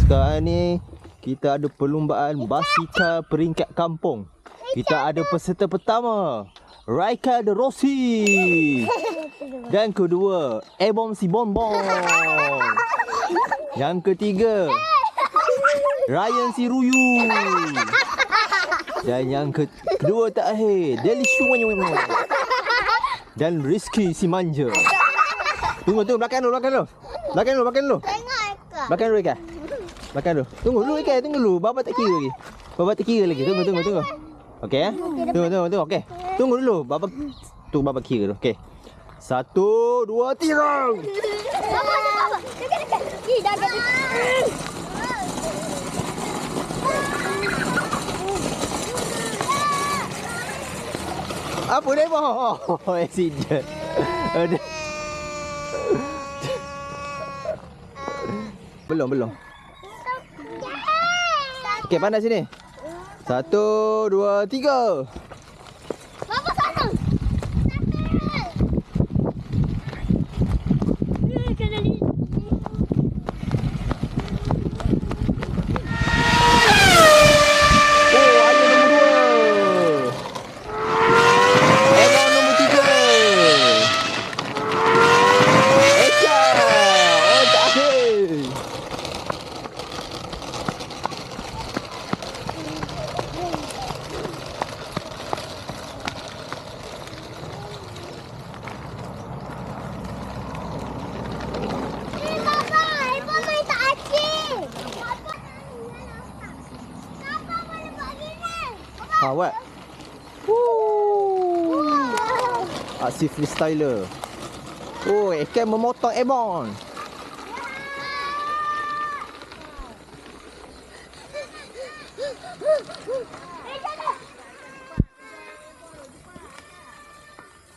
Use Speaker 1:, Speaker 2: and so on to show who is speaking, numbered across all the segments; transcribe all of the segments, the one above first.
Speaker 1: sekarang ni kita ada perlumbaan basikal peringkat kampung. Kita ada peserta pertama, Raika de Rossi. Dan kedua, Ebom si Bonbon. Yang ketiga, Ryan si Ruyu. Dan yang kedua terakhir, Deli Shumanyo. Dan Rizky si Manja. Tunggu, belakang dulu. Belakang dulu.
Speaker 2: Tengok Eka.
Speaker 1: Belakang dulu, Eka. Belakang dulu. Tunggu dulu. Baba tak kira lagi. Tunggu. Okey ya. Tunggu. Okey. Tunggu dulu. Baba kira dulu. Okey. 1, 2, 3.
Speaker 2: Baba. Dekat. Dah.
Speaker 1: Apa dia boh? Accident. Belum. Okey, pandai sini. 1, 2, 3.
Speaker 2: Baba sana. Kena ni.
Speaker 1: Oh, ada nombor 2. Ebon nombor 3. Eka. Oh, terakhir.
Speaker 2: Baba, Eka main tak acik. Kenapa boleh buat gini?
Speaker 1: Buat. Aksi freestyler. Oh, Eka memotong Ebon.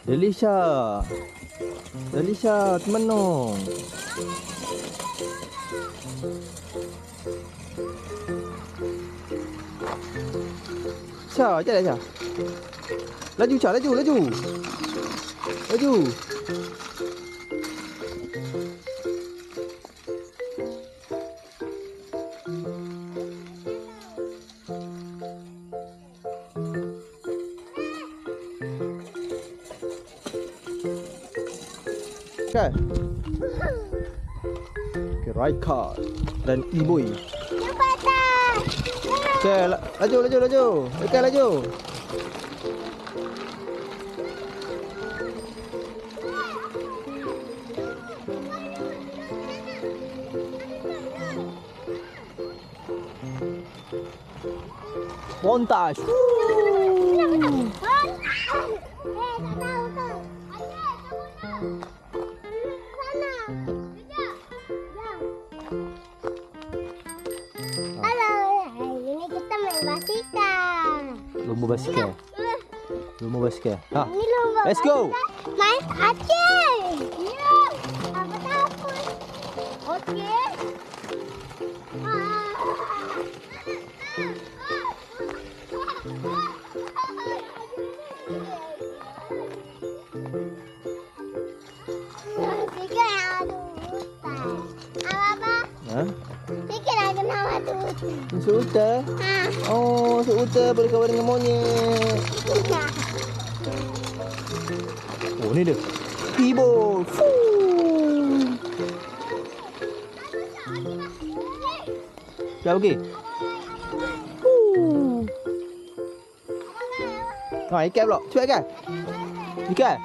Speaker 1: Delisha, temenung. Cha. Laju. Okay. Raika dan Iboy.
Speaker 2: Cepat.
Speaker 1: Okay, laju. Okay, laju. Montage. Lomba basikal. Ha.
Speaker 2: Ini lomba
Speaker 1: Let's go.
Speaker 2: Main acik. Ya. Apa takut. Okey.
Speaker 1: Ha?
Speaker 2: Fikir nak kena waktu.
Speaker 1: Seuta? Oh, seuta boleh kawan dengan monyet. Oh, ni dia. Ibo. Dah okey. Ha, ikan pula. Cepat ikan. Ikan.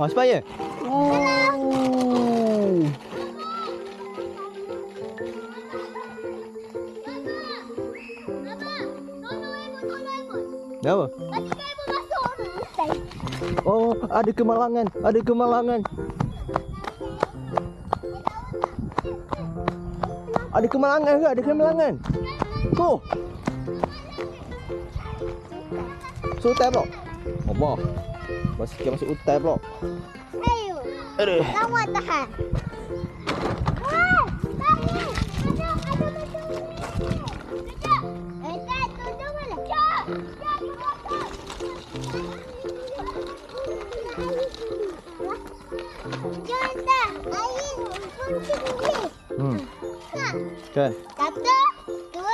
Speaker 1: Oh, supaya. Dah apa? Oh, ada kemalangan. Ada kemalangan. Oh. So, hutan pula. Allah. Basikal masuk hutan pula.
Speaker 2: Ayo.
Speaker 1: Aduh.
Speaker 2: Lawan tahan. Tahan.
Speaker 1: Kan?
Speaker 2: Satu, dua,